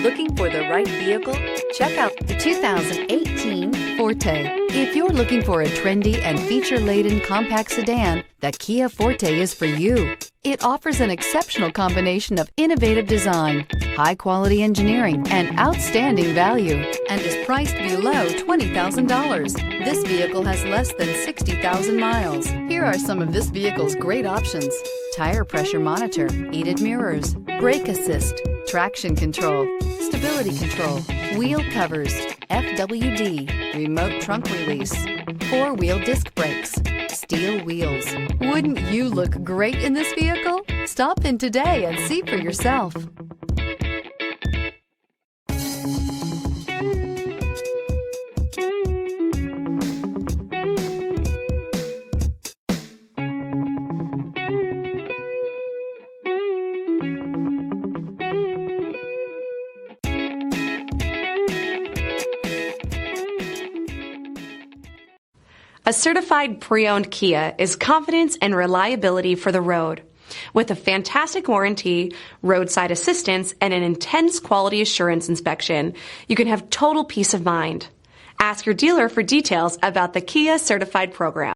Looking for the right vehicle? Check out the 2018 Forte. If you're looking for a trendy and feature-laden compact sedan, the Kia Forte is for you. It offers an exceptional combination of innovative design, high-quality engineering, and outstanding value, and is priced below $20,000. This vehicle has less than 60,000 miles. Here are some of this vehicle's great options: tire pressure monitor, heated mirrors, brake assist, traction control, stability control, wheel covers, FWD, remote trunk release, four-wheel disc brakes, steel wheels. Wouldn't you look great in this vehicle? Stop in today and see for yourself. A certified pre-owned Kia is confidence and reliability for the road. With a fantastic warranty, roadside assistance, and an intense quality assurance inspection, you can have total peace of mind. Ask your dealer for details about the Kia Certified program.